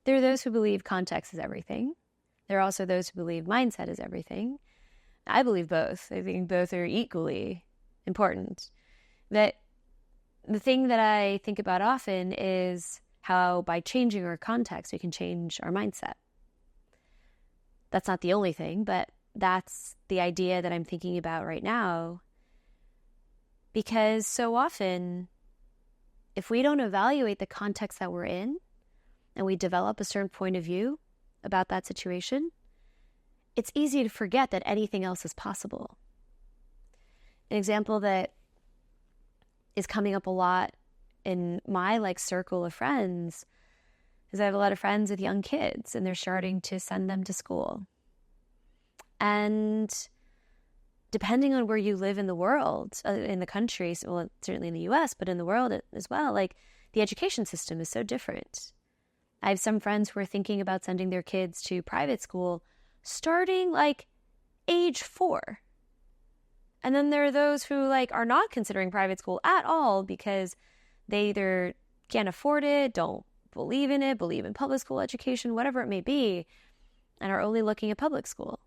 There are those who believe context is everything. There are also those who believe mindset is everything. I believe both. I think both are equally important. That the thing that I think about often is how by changing our context, we can change our mindset. That's not the only thing, but that's the idea that I'm thinking about right now. Because so often, if we don't evaluate the context that we're in, and we develop a certain point of view about that situation, it's easy to forget that anything else is possible. An example that is coming up a lot in my circle of friends is I have a lot of friends with young kids, and they're starting to send them to school. And depending on where you live in the world, in the country, well, certainly in the US, but in the world as well, the education system is so different. I have some friends who are thinking about sending their kids to private school starting age 4. And then there are those who are not considering private school at all because they either can't afford it, don't believe in it, believe in public school education, whatever it may be, and are only looking at public school.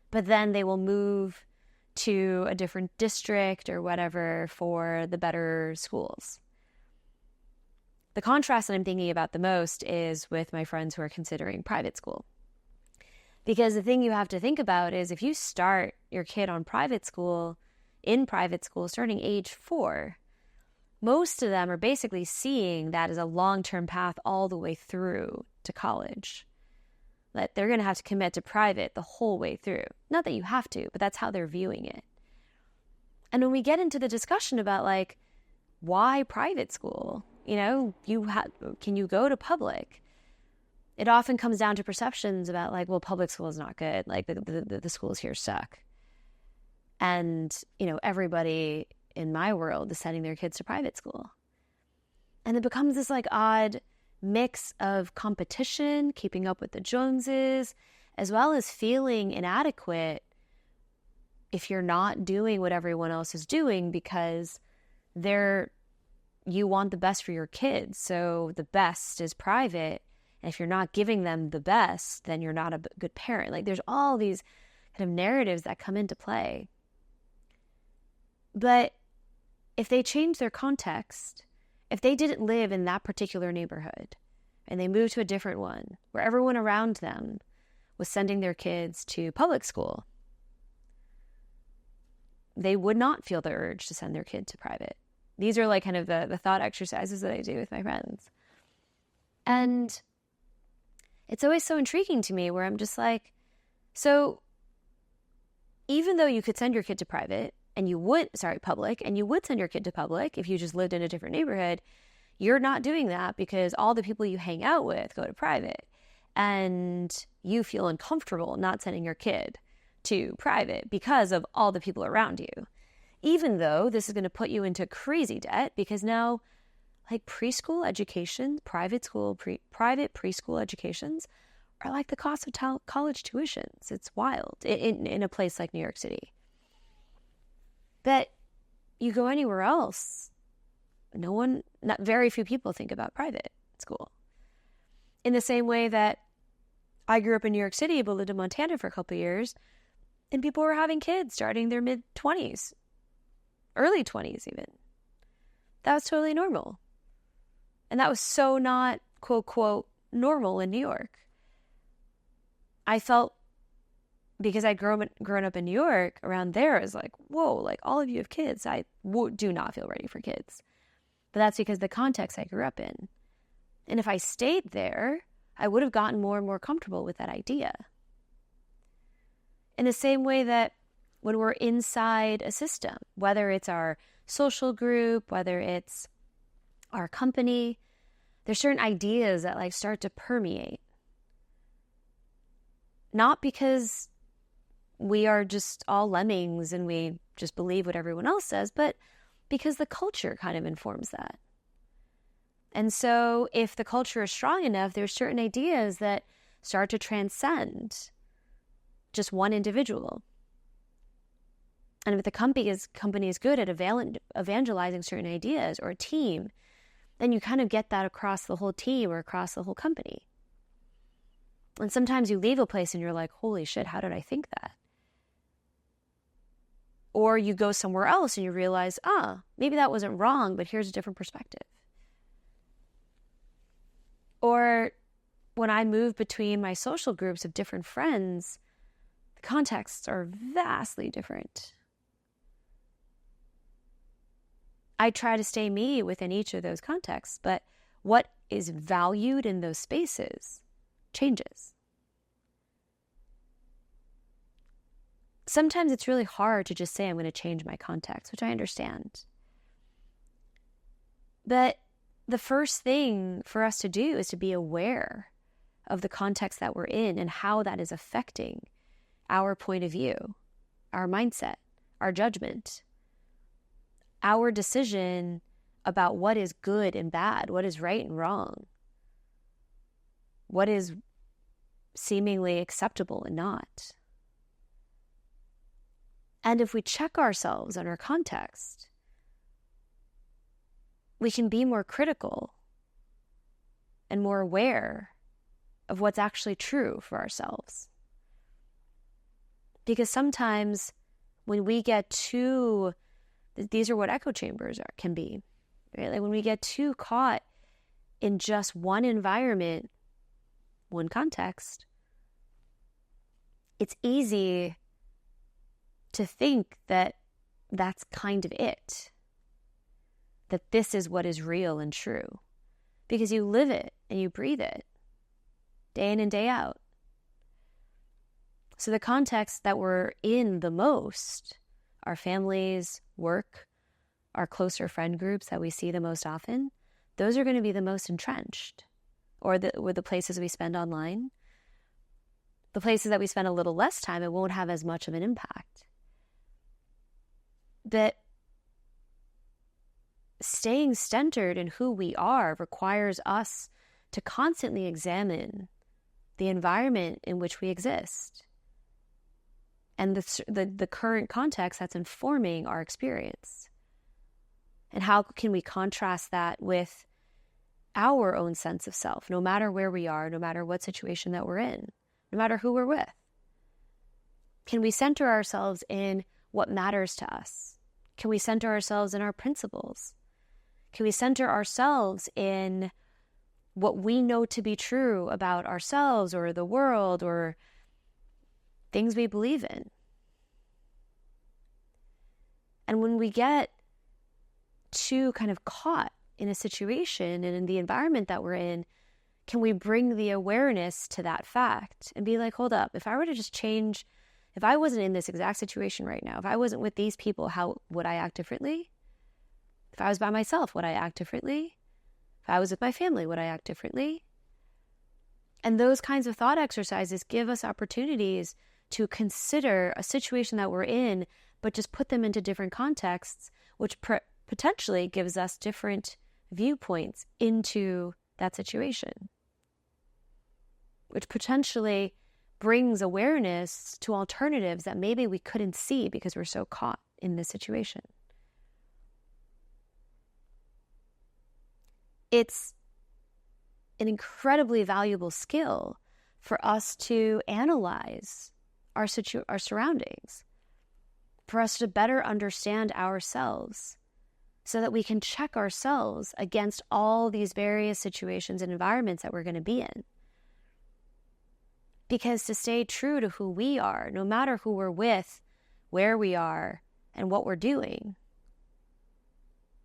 But then they will move to a different district or whatever for the better schools. The contrast that I'm thinking about the most is with my friends who are considering private school. Because the thing you have to think about is if you start your kid in private school, starting age 4, most of them are basically seeing that as a long-term path all the way through to college. That they're going to have to commit to private the whole way through. Not that you have to, but that's how they're viewing it. And when we get into the discussion about why private school, can you go to public? It often comes down to perceptions about public school is not good. The schools here suck. And, everybody in my world is sending their kids to private school. And it becomes this odd mix of competition, keeping up with the Joneses, as well as feeling inadequate if you're not doing what everyone else is doing because you want the best for your kids. So the best is private. And if you're not giving them the best, then you're not a good parent. There's all these kind of narratives that come into play. But if they change their context, if they didn't live in that particular neighborhood and they moved to a different one where everyone around them was sending their kids to public school, they would not feel the urge to send their kid to private. These are kind of the thought exercises that I do with my friends. And it's always so intriguing to me where I'm just so even though you could send your kid to public, and you would send your kid to public if you just lived in a different neighborhood, you're not doing that because all the people you hang out with go to private. And you feel uncomfortable not sending your kid to private because of all the people around you. Even though this is going to put you into crazy debt because now preschool education, private preschool educations are the cost of college tuitions. It's wild in a place like New York City. But you go anywhere else, not very few people think about private school. In the same way that I grew up in New York City, but lived in Montana for a couple of years, and people were having kids starting their mid-20s, early 20s even. That was totally normal. And that was so not, quote, quote, normal in New York. I felt, because I'd grown up in New York, around there, it was whoa, all of you have kids. I do not feel ready for kids. But that's because the context I grew up in. And if I stayed there, I would have gotten more and more comfortable with that idea. In the same way that when we're inside a system, whether it's our social group, whether it's our company, there's certain ideas that start to permeate. Not because we are just all lemmings and we just believe what everyone else says, but because the culture kind of informs that. And so if the culture is strong enough, there's certain ideas that start to transcend just one individual. And if the company is good at evangelizing certain ideas, or a team, then you kind of get that across the whole team or across the whole company. And sometimes you leave a place and you're like, holy shit, how did I think that? Or you go somewhere else and you realize, maybe that wasn't wrong, but here's a different perspective. Or when I move between my social groups of different friends, the contexts are vastly different. I try to stay me within each of those contexts, but what is valued in those spaces changes. Sometimes it's really hard to just say, I'm going to change my context, which I understand. But the first thing for us to do is to be aware of the context that we're in and how that is affecting our point of view, our mindset, our judgment, our decision about what is good and bad, what is right and wrong, what is seemingly acceptable and not. And if we check ourselves on our context, we can be more critical and more aware of what's actually true for ourselves. Because sometimes when we get too, these are what echo chambers can be, right? Like when we get too caught in just one environment, one context, it's easy to think that that's kind of it, that this is what is real and true, because you live it and you breathe it day in and day out. So the context that we're in the most, our families, work, our closer friend groups that we see the most often, those are going to be the most entrenched, or the places we spend online. The places that we spend a little less time, it won't have as much of an impact. That staying centered in who we are requires us to constantly examine the environment in which we exist and the current context that's informing our experience. And how can we contrast that with our own sense of self, no matter where we are, no matter what situation that we're in, no matter who we're with? Can we center ourselves in what matters to us? Can we center ourselves in our principles? Can we center ourselves in what we know to be true about ourselves or the world or things we believe in? And when we get too kind of caught in a situation and in the environment that we're in, can we bring the awareness to that fact and be like, hold up, if I were to just change, if I wasn't in this exact situation right now, if I wasn't with these people, how would I act differently? If I was by myself, would I act differently? If I was with my family, would I act differently? And those kinds of thought exercises give us opportunities to consider a situation that we're in, but just put them into different contexts, which potentially gives us different viewpoints into that situation, which potentially brings awareness to alternatives that maybe we couldn't see because we're so caught in this situation. It's an incredibly valuable skill for us to analyze our surroundings, for us to better understand ourselves so that we can check ourselves against all these various situations and environments that we're going to be in. Because to stay true to who we are, no matter who we're with, where we are, and what we're doing,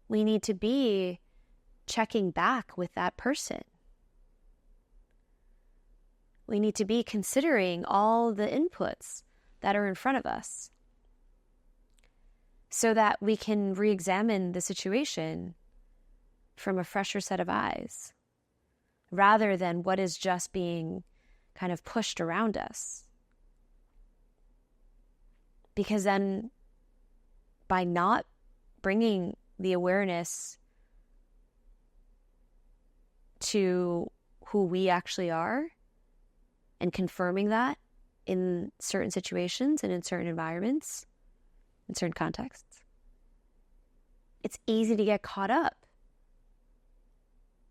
we need to be checking back with that person. We need to be considering all the inputs that are in front of us so that we can re-examine the situation from a fresher set of eyes, rather than what is just being kind of pushed around us. Because then by not bringing the awareness to who we actually are and confirming that in certain situations and in certain environments, in certain contexts, it's easy to get caught up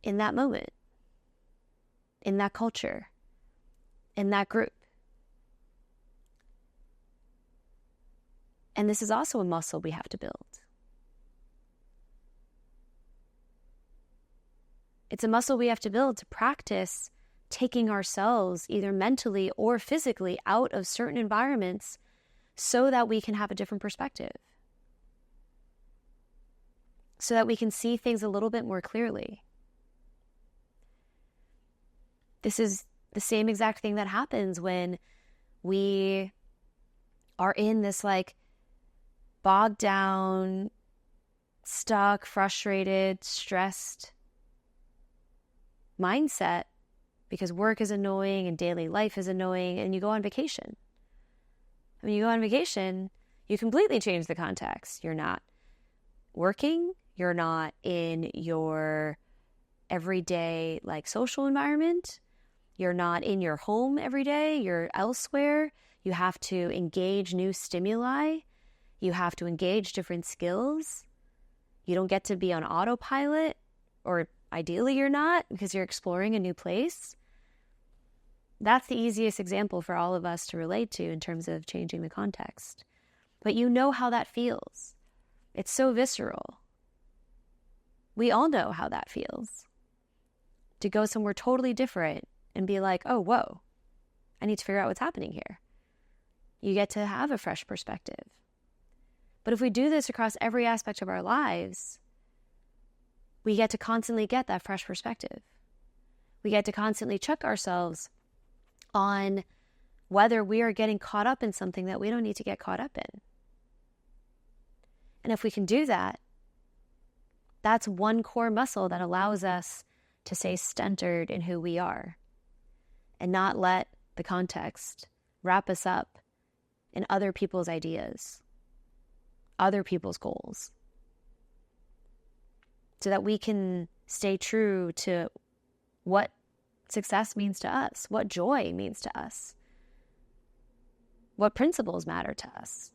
in that moment, in that culture, in that group. And this is also a muscle we have to build. It's a muscle we have to build to practice taking ourselves either mentally or physically out of certain environments so that we can have a different perspective, so that we can see things a little bit more clearly. This is the same exact thing that happens when we are in this like bogged down, stuck, frustrated, stressed mindset because work is annoying and daily life is annoying, and you go on vacation. When you go on vacation, you completely change the context. You're not working, you're not in your everyday like social environment, you're not in your home every day, you're elsewhere. You have to engage new stimuli, you have to engage different skills. You don't get to be on autopilot, or ideally you're not, because you're exploring a new place. That's the easiest example for all of us to relate to in terms of changing the context. But you know how that feels. It's so visceral. We all know how that feels. To go somewhere totally different and be like, oh, whoa, I need to figure out what's happening here. You get to have a fresh perspective. But if we do this across every aspect of our lives, we get to constantly get that fresh perspective. We get to constantly check ourselves on whether we are getting caught up in something that we don't need to get caught up in. And if we can do that, that's one core muscle that allows us to stay centered in who we are and not let the context wrap us up in other people's ideas, other people's goals, so that we can stay true to what success means to us, what joy means to us, what principles matter to us.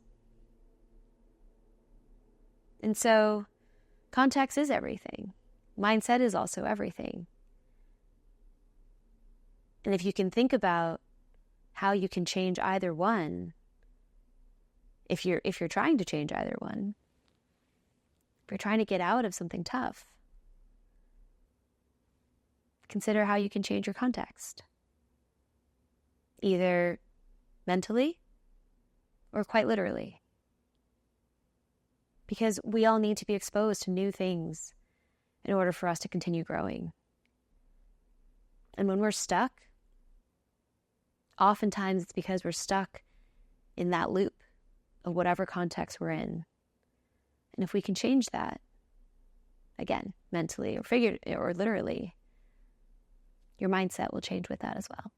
And so context is everything. Mindset is also everything. And if you can think about how you can change either one, if you're trying to change either one, if you're trying to get out of something tough, consider how you can change your context, either mentally or quite literally. Because we all need to be exposed to new things in order for us to continue growing. And when we're stuck, oftentimes it's because we're stuck in that loop of whatever context we're in. And if we can change that, again, mentally or literally, your mindset will change with that as well.